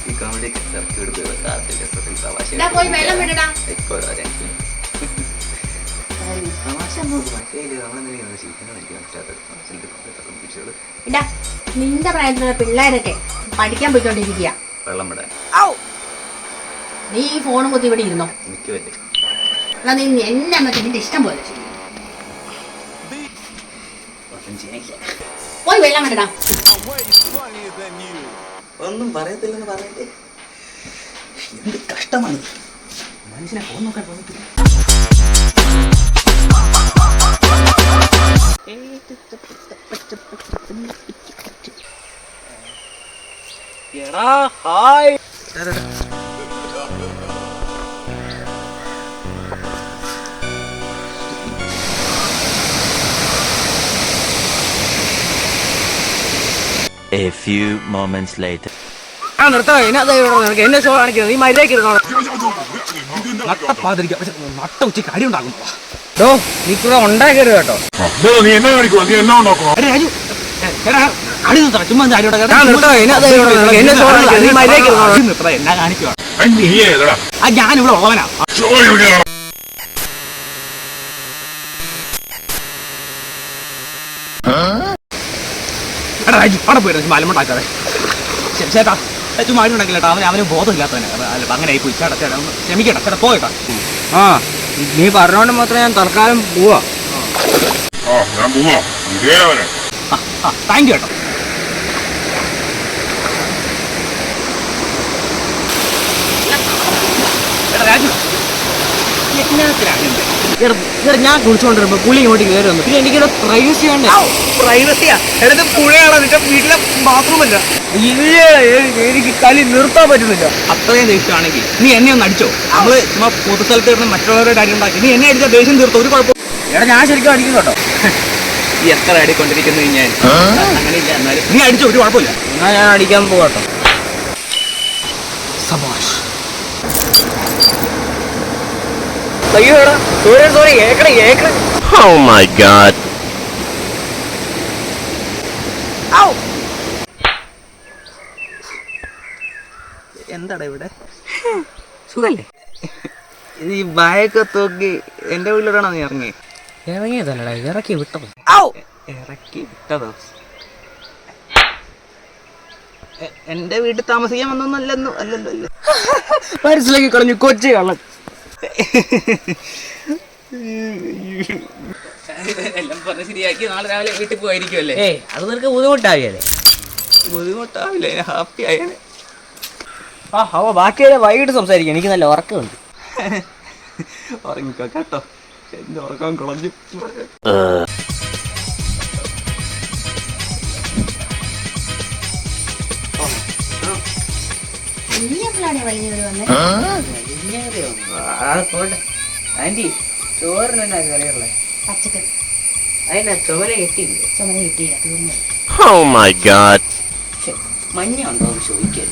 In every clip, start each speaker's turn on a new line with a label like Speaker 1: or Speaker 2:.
Speaker 1: ഈ കോമഡി
Speaker 2: നിന്റെ പ്രായത്തിലുള്ള പിള്ളേരൊക്കെ പഠിക്കാൻ പോയിക്കൊണ്ടിരിക്കുക.
Speaker 1: വെള്ളം വിടാൻ
Speaker 2: നീ ഈ ഫോണും കുത്തി ഇവിടെ ഇരുന്നോ?
Speaker 1: എനിക്ക് പറ്റും.
Speaker 2: എന്നാ നീ എന്നെ എന്നിട്ട് നിന്റെ ഇഷ്ടം പോലെ പോയി വെള്ളം വിടടാ.
Speaker 1: ഒന്നും പറയത്തില്ലെന്ന് പറഞ്ഞിട്ട് എന്ത് കഷ്ടമാണ്. മനുഷ്യനെ ഫോൺ നോക്കാൻ തോന്നിട്ടില്ല.
Speaker 3: എടാ hi.
Speaker 4: A few moments later.
Speaker 3: നിർത്തോ. എന്നെ ഷോ കാണിക്കുന്നത് നീ മര്യാദയ്ക്ക് ഇരുന്നോ. നട്ട ഉച്ചയ്ക്ക് അടി ഉണ്ടാകും. നീ കൂടെ ഉണ്ടാക്കരുത് കേട്ടോ. അടി നിർത്തണം. ചുമ്മാ അടി എന്നെ ഷോ കാണിക്കുന്നത് നീ മര്യാദയ്ക്ക് ഇരുന്നോ. എന്നാ കാണിക്കുവാ. ഞാനിവിടെ ഉള്ളവനാ. എടാ രാജു അവിടെ പോയിരുന്നു മലമുണ്ടാക്കാതെ. ചേട്ടാ ചുമ്മാ അടി ഉണ്ടാക്കില്ല കേട്ടോ. അവന് ബോധമില്ലാത്തവനെ. അല്ല അങ്ങനെ ആയി പോയി. ചേട്ടാ ചേട്ടാ ക്ഷമിക്കട്ടെ. ചേട്ടാ പോയിട്ടാ. ആ നീ പറഞ്ഞോണ്ട് മാത്രം ഞാൻ തൽക്കാലം പോവാ. താങ്ക് യു കേട്ടോ. എടാ രാജു ഞാൻ കുളിച്ചോണ്ടിരുമ്പോ പുളി ഇങ്ങോട്ട് കയറി വന്നു. പിന്നെ എനിക്കിവിടെ പ്രൈവസി വേണ്ട. പ്രൈവസിയാ എടുത്ത് പുഴയാണ്. നിന്റെ വീട്ടിലെ ബാത്റൂമല്ല. എനിക്ക് കളി നിർത്താൻ പറ്റുന്നില്ല. അത്രയും ദേഷ്യമാണെങ്കിൽ നീ എന്നെ ഒന്ന് അടിച്ചോ. നമ്മള് ചുമ്മാ പൊതുസ്ഥലത്ത് ഇരുന്ന് മറ്റുള്ളവരുടെ അടി ഉണ്ടാക്കി. നീ എന്നെ അടിച്ചാൽ ദേഷ്യം തീർത്തോ. ഒരു കുഴപ്പം. എടാ ഞാൻ ശരിക്കും അടിക്കുന്നു കേട്ടോ. ഈ എത്ര അടിക്കൊണ്ടിരിക്കുന്നു ഞാൻ. അങ്ങനെയില്ല. എന്നാലും നീ അടിച്ചോ. ഒരു കുഴപ്പമില്ല. എന്നാ ഞാൻ അടിക്കാൻ പോകട്ടോ. സബാഷ്. അയ്യോടാ സോറി കേക്കണേ.
Speaker 4: Oh my god.
Speaker 3: എന്താടാ ഇവിടെ സുഖല്ലേ? ഇത് ഈ ബായൊക്കെ തോക്കി എന്റെ വീട്ടിലോട്ടാണോ നീ ഇറങ്ങിയതല്ലടാ. ഇറക്കി വിട്ടതോ? എന്റെ വീട്ടിൽ താമസിക്കാൻ വന്നൊന്നല്ലോ. മനസ്സിലാക്കി കളഞ്ഞു കൊച്ചു കള്ളൻ. എല്ലാം പറഞ്ഞ് ശരിയാക്കി നാളെ രാവിലെ വീട്ടിൽ പോയിരിക്കുമല്ലേ? അത് നിനക്ക് ബുദ്ധിമുട്ടാവില്ലേ? ഹാപ്പി ആയേനെ. ബാക്കിയുടെ വൈകിട്ട് സംസാരിക്കാം. എനിക്ക് നല്ല ഉറക്കമുണ്ട്. ഉറങ്ങിക്കോ കേട്ടോ. എന്റെ ഉറക്കം കളഞ്ഞു. ആന്റി ചോറിനെന്നാ കറിയുള്ളേ?
Speaker 2: പച്ചക്കറി.
Speaker 3: അതിനാ ചുമല കിട്ടിയില്ലേ?
Speaker 2: ചുമല കിട്ടിയില്ല. തീർന്നു.
Speaker 4: Oh my god.
Speaker 3: മഞ്ഞ ഉണ്ടോ എന്ന് ചോദിക്കാൻ.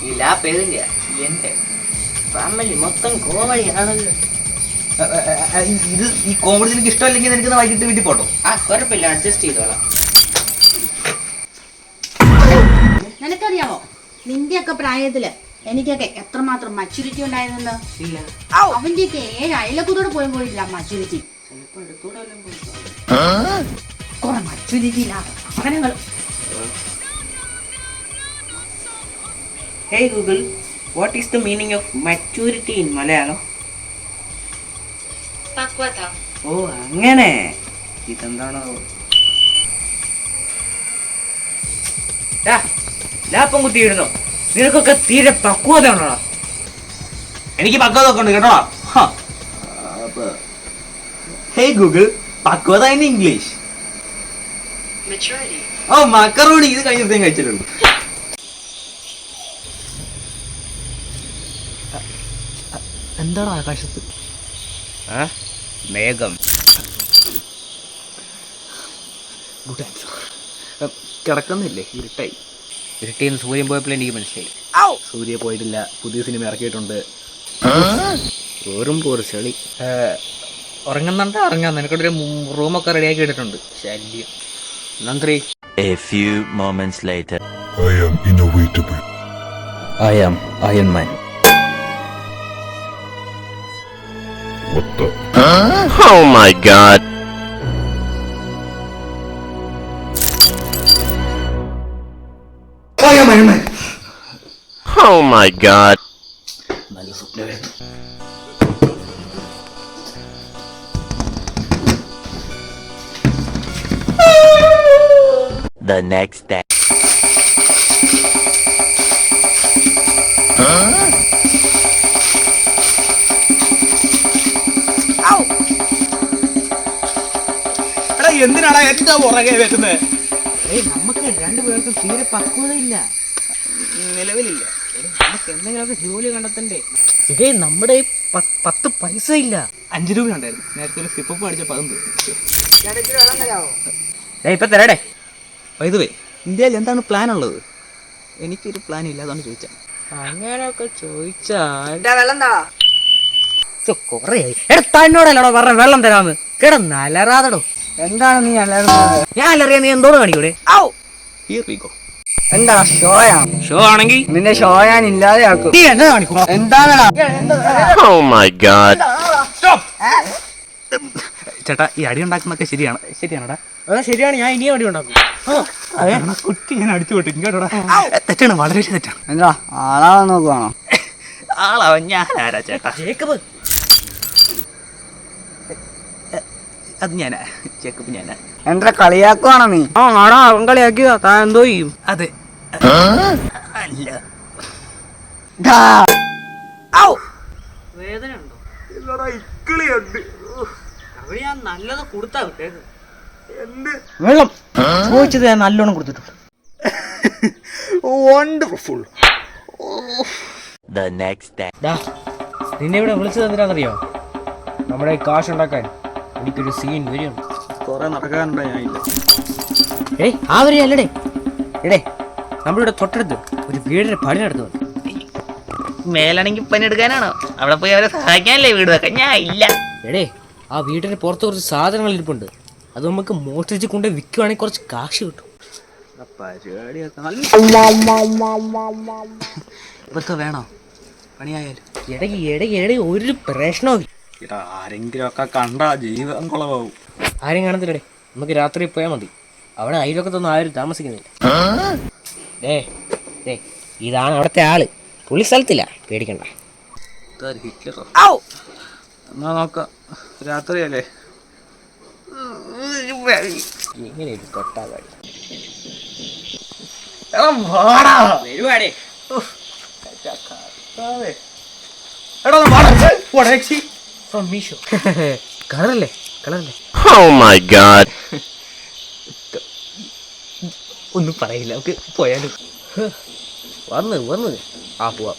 Speaker 3: ഈ ലാപ്പ് ഏതിൻ്റെയാ? എന്റെ ഫാമിലി മൊത്തം കോമഡിയാണല്ലോ. ഇത് ഈ കോമഡി നിനക്ക് ഇഷ്ടമല്ലെങ്കിൽ നിനക്ക് വൈകിട്ട് വീട്ടിൽ പോട്ടോ. കുഴപ്പമില്ല, അഡ്ജസ്റ്റ് ചെയ്തോളാം.
Speaker 2: നിനക്കറിയാമോ നിന്റെയൊക്കെ പ്രായത്തില് എനിക്കൊക്കെ എത്രമാത്രം മച്യൂരിറ്റി ഉണ്ടായിരുന്നെന്ന്? അവന്റെയൊക്കെ 7 അയലക്കൂടെ പോലും പോയിട്ടില്ല മച്യൂരിറ്റി. കുറെ മച്യൂരിറ്റി ഇല്ലാതെ സാധനങ്ങൾ.
Speaker 3: Hey Google, what is the meaning of maturity in Malayalam?
Speaker 2: പക്വത.
Speaker 3: ഓ അങ്ങനെ. ഇതെന്താണോ? ലാപ്പം കുത്തിയിടുന്നോ? നിനക്കൊക്കെ തീരെ പക്വത ഉണ്ടോ? എനിക്ക് പക്വത ഒക്കെ ഉണ്ട് കേട്ടോ. Hey Google, പക്വത in English.
Speaker 2: Maturity.
Speaker 3: ഓ മക്കറോണി. ഇത് കഴിഞ്ഞ ദിവസം കഴിച്ചിട്ടുണ്ട്. എന്താണ് ആകാശത്ത്? മേഘം. Good answer. കിടക്കുന്നില്ലേ? ഇരുട്ടായി. ഇരുട്ടിന്ന് സൂര്യൻ പോയപ്പോൾ എനിക്ക് മനസ്സിലായി. സൂര്യ പോയിട്ടില്ല. പുതിയ സിനിമ ഇറക്കിയിട്ടുണ്ട്. വെറും പോറ് ചെളി. ഉറങ്ങുന്നുണ്ട്. ഉറങ്ങാൻ നിനക്കൊരു റൂമൊക്കെ റെഡിയാക്കി ഇട്ടിട്ടുണ്ട്. ശല്യം. നന്ദി.
Speaker 4: A few moments later.
Speaker 5: I am inevitable.
Speaker 1: I am Iron Man.
Speaker 5: What the?
Speaker 4: Oh my god.
Speaker 1: I am Iron Man.
Speaker 4: Oh my god.
Speaker 1: നല്ല സ്വപ്നമായിരുന്നു.
Speaker 4: The next day.
Speaker 3: എടാ എന്തിനാടാ എന്താ പുറകെ വരുന്നത്?
Speaker 6: നമുക്ക് രണ്ടുപേർക്കും തീരെ പക്വതയില്ല.
Speaker 3: നിലവിലില്ല.
Speaker 6: നമുക്ക് എന്തെങ്കിലുമൊക്കെ ജോലി കണ്ടെത്തണ്ടേ? നമ്മുടെ 10 പൈസ ഇല്ല.
Speaker 3: 5 രൂപ ഉണ്ടായിരുന്നു. നേരത്തെ ഒരു ഹിപ്പ് അടിച്ചപ്പോൾ അതും പോയി.
Speaker 6: ഇപ്പൊ തരാടേ.
Speaker 3: വൈദ്യുവേ, ഇന്ത്യയിൽ എന്താണ് പ്ലാൻ ഉള്ളത്? എനിക്കൊരു പ്ലാൻ ഇല്ല, അതാണ് ചോദിച്ചത്.
Speaker 6: അങ്ങനെയൊക്കെ ചോദിച്ചാൽ കൊറേ എന്നോടല്ലോ പറഞ്ഞ വെള്ളം തരാന്ന് കിടന്ന് അലറാതടോ.
Speaker 3: എന്താണ് നീ അല്ലാതെ?
Speaker 6: ഞാൻ അലറിയാ നീ എന്തോട് കാണിക്കൂടെ?
Speaker 3: എന്താ ഷോയാ?
Speaker 6: ഷോ ആണെങ്കിൽ
Speaker 3: നിന്റെ ഷോ ഞാൻ ഇല്ലാതെയാക്കും.
Speaker 6: നീ എന്നെ കാണിക്കോ?
Speaker 3: എന്താണടാ?
Speaker 4: Oh my god.
Speaker 3: ചേട്ടാ, ഈ അടി ഉണ്ടാക്കുന്നൊക്കെ ശരിയാണ്.
Speaker 6: ശരിയാണോടാ? അതാ ശരിയാണ്. ഞാൻ ഇനിയും അടി ഉണ്ടാക്കും.
Speaker 3: കുട്ടി ഞാൻ അടിച്ചു വിട്ടു. ഇങ്ങോട്ടാ തെറ്റാണ്, വളരെ തെറ്റാണ്.
Speaker 7: എന്താ ആളാവാൻ നോക്കുവാണോ?
Speaker 3: ആളാവൻ ഞാൻ ആരാ ചേട്ടാ?
Speaker 6: ജേക്കബ്
Speaker 3: അത് ഞാനാ, ചെക്കപ്പ് ഞാനാ.
Speaker 7: എന്താ കളിയാക്കുവാണോ നീ?
Speaker 6: ആടാ അവൻ കളിയാക്കിയതാ. താൻ എന്തോ ചെയ്യും?
Speaker 3: അതെ. അല്ല.
Speaker 6: വേദന ഉണ്ടോ? അവിടെ ഞാൻ നല്ലത് കൊടുത്താ വിട്ടേക്ക്. വെള്ളം ചോദിച്ചത് ഞാൻ നല്ലോണം കൊടുത്തിട്ടുണ്ട്.
Speaker 3: വണ്ടർഫുൾ.
Speaker 4: The next day.
Speaker 6: നിന്നെ ഇവിടെ വിളിച്ചത് എന്തിനാണെന്നറിയോ? നമ്മുടെ ഈ കാശ് ഉണ്ടാക്കാൻ എനിക്കൊരു സീൻ വരികയാണ്.
Speaker 3: കുറെ നടക്കാനുണ്ടോ? ഞാനില്ല.
Speaker 6: ആ വരികയല്ലടേ. എടേ, നമ്മളിവിടെ തൊട്ടടുത്ത് ഒരു വീടിന്റെ പണി നടത്തുന്നുണ്ട്.
Speaker 1: മേലാണെങ്കിൽ പണിയെടുക്കാനാണോ? അവിടെ പോയി അവരെ സഹായിക്കാനല്ലേ വീട് വെക്കാൻ? ഞാൻ ഇല്ല.
Speaker 6: എടേ, ആ വീടിന് പുറത്ത് കുറച്ച് സാധനങ്ങൾ ഇരിപ്പുണ്ട്. അത് നമുക്ക് മോഷ്ടിച്ച് കൊണ്ട് വിൽക്കുവാണെങ്കിൽ കുറച്ച് കാശ് കിട്ടും.
Speaker 3: പരിപാടിയൊക്കെ നല്ല ഇതൊക്കെ വേണോ? പണിയായാലും
Speaker 6: എടേ ഒരു പ്രശ്നവും
Speaker 3: ഇതാ ആരെങ്കിലും ഒക്കെ കണ്ടാ ജീവിതം കുളമാവും.
Speaker 6: ആരും കാണത്തില്ലടേ. നമുക്ക് രാത്രി പോയാൽ മതി. അവിടെ അയൽവക്കത്തൊന്നും ആരും താമസിക്കുന്നില്ല. ഇതാണ് അവിടുത്തെ ആള്. പുള്ളി സ്ഥലത്തില്ല, പേടിക്കണ്ട.
Speaker 3: ഹിറ്റ്ലറോ? എന്നാ നോക്കാം. രാത്രിയല്ലേ?
Speaker 6: ഇങ്ങനെ ഒരു തൊട്ടാകാടി
Speaker 3: വരുവാടേ.
Speaker 6: കളറല്ലേ?
Speaker 4: Oh my god.
Speaker 6: ഒന്നും പറയില്ല, നമുക്ക് പോയാലും. വന്ന് ആ പോവാം.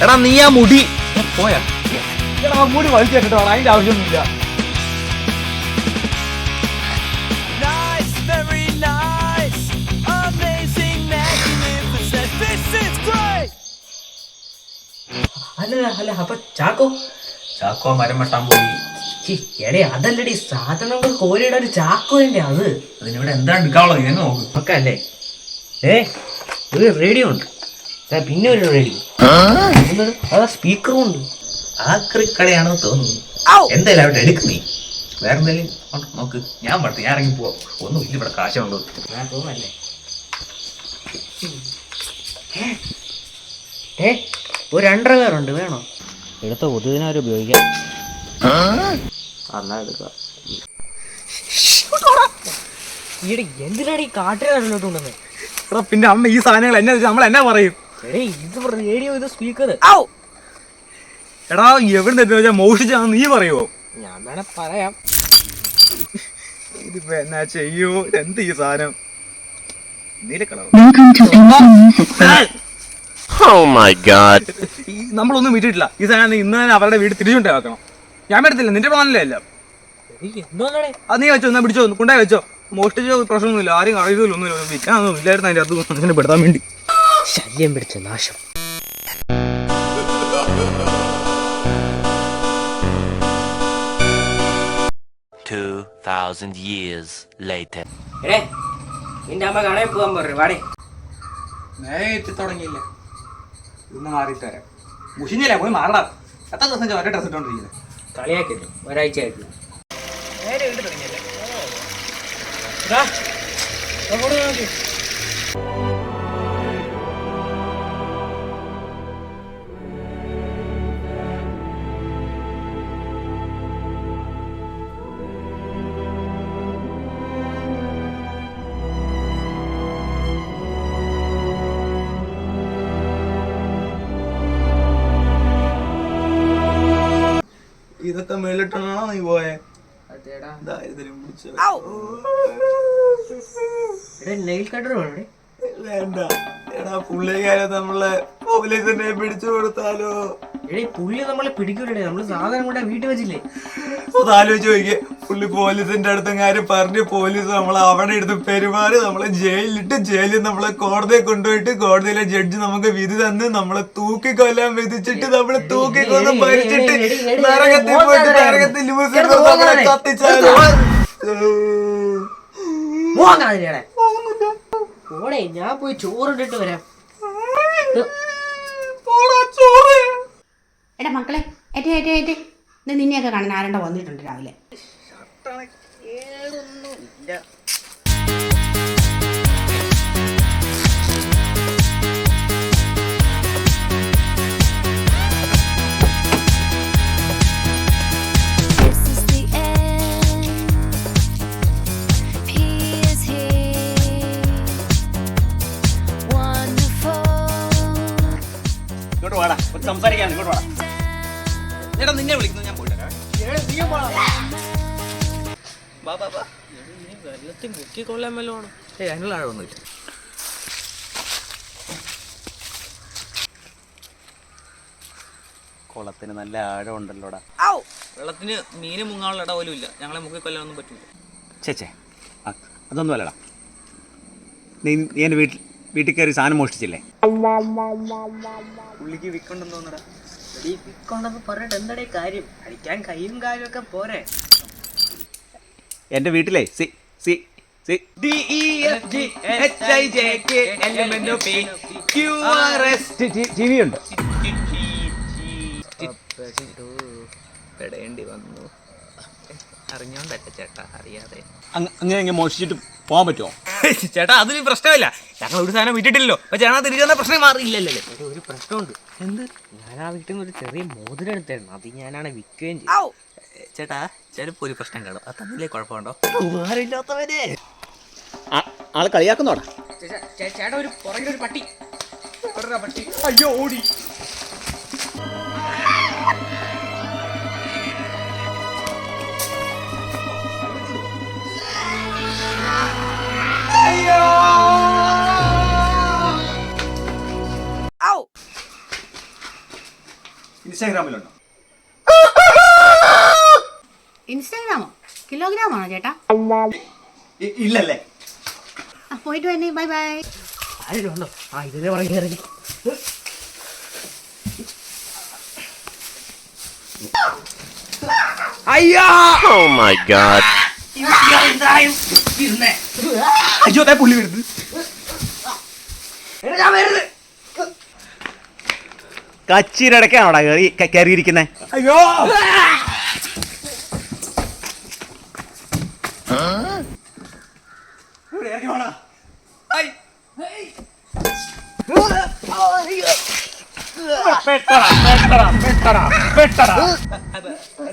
Speaker 3: എടാ നീ ആ മുടി പോയാ? എടാ ആ മുടി വലിച്ചിട്ടോ, അതിന്റെ ആവശ്യമൊന്നുമില്ല.
Speaker 6: അല്ല അപ്പൊ ചാക്കോ
Speaker 3: മരം വെട്ടാൻ പോയി.
Speaker 6: എടേ, അതല്ലടി സാധനങ്ങൾ കോരിയുടെ ഒരു ചാക്കോ വേണ്ടേ? അത്
Speaker 3: അതിനിവിടെ എന്താ എടുക്കാനുള്ളത്? ഇങ്ങനെ നോക്ക്.
Speaker 6: നോക്കല്ലേ? ഒരു റേഡിയോ ഉണ്ട്. പിന്നെ ഒരു റേഡിയോ, അതാ സ്പീക്കറും ഉണ്ട്.
Speaker 3: ആക്രിക്കടയാണെന്ന് തോന്നുന്നു. എന്തായാലും അവിടെ എടുക്കുന്നേ. വേറെ എന്തെങ്കിലും നോക്ക്. ഞാൻ പറഞ്ഞു, ഞാൻ ഇറങ്ങി പോവാം. ഒന്നും ഇല്ല ഇവിടെ കാശുണ്ടോ?
Speaker 6: ഞാൻ തോന്നല്ലേ? ഒരു അണ്ടർവെയറുണ്ട്, വേണോ? എടുത്ത ഒതുവിനാരും ഉപയോഗിക്കാം. ഈടെ എന്തിനാണ് ഈ കാട്ടിലോട്ടുണ്ടെന്ന്?
Speaker 3: പിന്നെ അമ്മ ഈ സാധനങ്ങൾ എന്നാ നമ്മൾ എന്നാ പറയും?
Speaker 6: ഇത് റേഡിയോ, ഇത് സ്പീക്കർ.
Speaker 3: എടാ എവിടെ വെച്ചാൽ മോഷിച്ചാന്ന് നീ പറയുമോ?
Speaker 6: ഞാൻ വേണേ പറയാം.
Speaker 3: ഇതിപ്പോ എന്നാ ചെയ്യോ? എന്ത് ഈ സാധനം? നീല കളർ.
Speaker 4: Oh my god.
Speaker 3: നമ്മളൊന്നും വിട്ടിട്ടില്ല. ഈ സാധനം ഇന്ന് തന്നെ അവരുടെ വീട് തിരിച്ചുകൊണ്ടേ വെക്കണം. ഞാൻ വരത്തില്ല, നിന്റെ പ്ലാനിലേ അല്ല.
Speaker 6: എന്തോന്നാണേ?
Speaker 3: അത് നീ വെച്ചോ, എന്നാ പിടിച്ചോ, കൊണ്ടായി വെച്ചോ. മോഷ്ടിച്ച പ്രശ്നമൊന്നുമില്ല, ആരും അറിയുന്നില്ല, വിൽക്കാനൊന്നും ഇല്ലായിരുന്നു അതിൻ്റെ അത് മനുഷ്യനെ പെടുത്താൻ വേണ്ടി.
Speaker 6: ശല്യം പിടിച്ച നാശം.
Speaker 4: years later.
Speaker 6: നിന്റെ അമ്മ കടയിൽ പോകാൻ പറഞ്ഞു. വാടേ
Speaker 3: നേരെ എത്തി തുടങ്ങിയില്ല, ഇന്ന് മാറിയിട്ട് വരാം. മുഷിഞ്ഞില്ല, പോയി മാറടാ. എത്ര ദിവസം ഒരേ ഡ്രസ് ഇട്ടോണ്ടിരിക്കുന്നത്?
Speaker 6: കളിയാക്കിട്ടു, ഒരാഴ്ച ആയിട്ടില്ല.
Speaker 3: നേരെ വീട്ടിൽ തുടങ്ങിയല്ലേ. ഇതൊക്കെ മേളിട്ടാണോ നീ പോയെ?
Speaker 6: നെയിൽ കട്ടർ വേണേ?
Speaker 3: വേണ്ട എടാ, പുള്ളിക്കാരെ നമ്മളെ പോലീസിനെ പിടിച്ചു കൊടുത്താലോ?
Speaker 6: എടേ പുള്ളി നമ്മളെ പിടിക്കൂലേ, നമ്മള് സാധനം കൂടെ വീട്ടിൽ വെച്ചില്ലേ?
Speaker 3: അതാലോചിച്ച് നോക്കിയേ, പുള്ളി പോലീസിന്റെ അടുത്തെങ്ങാരും പറഞ്ഞ് പോലീസ് നമ്മളെ അവിടെ എടുത്ത് പെരുമാറി നമ്മളെ ജയിലിലിട്ട്, ജയിലിൽ നമ്മളെ കോടതിയെ കൊണ്ടുപോയിട്ട് കോടതിയിലെ ജഡ്ജി നമുക്ക് വിധി തന്ന് നമ്മളെ തൂക്കിക്കൊല്ലാൻ വിധിച്ചിട്ട് നമ്മളെ തൂക്കിക്കൊന്ന് ഭരിച്ചിട്ട് നരകത്തിൽ പോയിട്ട് നരകത്തിൽ ലൂസ് നമ്മളെ കത്തിച്ചാലോ?
Speaker 6: ഓടെ ഞാൻ പോയി ചോറിട്ടിട്ട് വരാം.
Speaker 2: എടാ മക്കളെ, ഏറ്റേ ഏറ്റേ ഏറ്റേ നിന്നെയൊക്കെ കാണാൻ ആരണ്ട വന്നിട്ടുണ്ട് രാവിലെ.
Speaker 3: ഇങ്ങോട്ട് വാടാ, സംസാരിക്കാൻ ഇങ്ങോട്ട് വാടാ. ചേട്ടാ നിന്നെ വിളിക്കുന്നു, ഞാൻ പോയിട്ട്
Speaker 6: വെള്ളത്തിൽ മുക്കിക്കൊള്ളാൻ വല്ലതും.
Speaker 3: അതിനുള്ള ആഴമൊന്നുമില്ല. കുളത്തിന് നല്ല ആഴം ഉണ്ടല്ലോടാ. വെള്ളത്തിന് മീന് മുങ്ങാനുള്ള ഇട പോലും ഇല്ല, ഞങ്ങളെ മുക്കി കൊല്ലാനൊന്നും പറ്റൂല. ചേച്ചേ അതൊന്നും അല്ലടാ, നീ എൻ്റെ വീട്ടിൽ കയറി സാധനം മോഷ്ടിച്ചില്ലേ? പുള്ളിക്ക് വിക്കൊണ്ടെന്ന് തോന്നടാ.
Speaker 6: വിക്കൊണ്ടെന്ന് പറഞ്ഞിട്ട് എന്താടേ കാര്യം? അടിക്കാൻ കൈയും കാലും ഒക്കെ പോരെ.
Speaker 3: എൻ്റെ വീട്ടിലെ ടി വി ഉണ്ട്. പെടേണ്ടി വന്നു, അറിഞ്ഞോണ്ടല്ല ചേട്ടാ, അറിയാതെ. അങ്ങനെ മോഷിച്ചിട്ട് പോകാൻ പറ്റുമോ? ചേട്ടാ അതൊരു പ്രശ്നമില്ല, ഞങ്ങൾ ഒരു സാധനം വിട്ടിട്ടില്ലല്ലോ. അപ്പൊ ചേട്ടാ തിരിച്ചു പ്രശ്നം മാറിയില്ലല്ലോ.
Speaker 6: ഒരു പ്രശ്നമുണ്ട്. എന്ത്? ഞാൻ ആ വീട്ടിൽ നിന്ന് ഒരു ചെറിയ മോതിരം എടുത്തായിരുന്നു, അത് ഞാനാണ് വിൽക്കുകയും ചെയ്തു.
Speaker 3: ചേട്ടാ ചിലപ്പോ ഒരു പ്രശ്നം കാണും, അത് തന്നില്ലേ കുഴപ്പമുണ്ടോ?
Speaker 6: ഉപകാരമില്ലാത്തവരെ
Speaker 3: ആള് കളിയാക്കുന്നോടാ.
Speaker 6: ചേട്ടാ ഒരു പുറകിലൊരു പട്ടി. പട്ടി
Speaker 3: അയ്യോ ഓടി. ഇൻസ്റ്റാഗ്രാമിലുണ്ടോ?
Speaker 2: ഇൻസ്റ്റാഗ്രാമോ കിലോഗ്രാമാണോ ചേട്ടാ?
Speaker 3: ഇല്ലല്ലേ.
Speaker 2: പോയിട്ട് വന്നേ, ബൈ ബൈ.
Speaker 6: ആരും ഉണ്ടോ? ആ ഇതിനെ പറഞ്ഞു.
Speaker 3: അയ്യോ
Speaker 4: Oh my god.
Speaker 3: അയ്യോ അതേ പുള്ളി വരുന്നത്. കച്ചിരടക്കാണോടാ കയറിയിരിക്കുന്നേ? അയ്യോ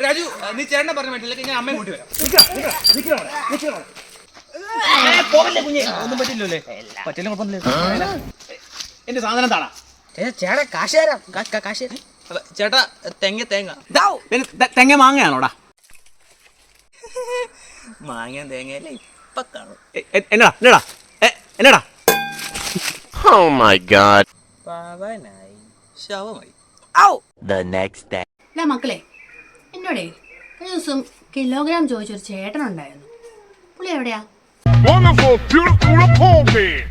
Speaker 3: രാജു, നീ ചേട്ടനെ പറഞ്ഞ പറ്റില്ല, ഞാൻ അമ്മയെ കൂട്ടി വരാം. ഒന്നും പറ്റില്ലല്ലേ? പറ്റില്ല, കുഴപ്പമില്ല. എന്റെ സാധനം താടാ.
Speaker 6: ചേട്ടാ കാശ് തരാം, കാശ് തരാം.
Speaker 3: ചേട്ടാ തെങ്ങ മാങ്ങയാണോടാ? മാങ്ങ തേങ്ങയല്ലേ ഇപ്പൊ കാണും. എന്നടാ എന്നടാ?
Speaker 4: Oh my god.
Speaker 6: പാവനായി
Speaker 3: ശവമായി.
Speaker 4: The next day.
Speaker 2: അല്ല മക്കളെ, എന്നോടേ ഒരു ദിവസം കിലോഗ്രാം ചോദിച്ചൊരു ചേട്ടനുണ്ടായിരുന്നു. പുള്ളി എവിടെയാ?
Speaker 5: Wonderful, beautiful, report me.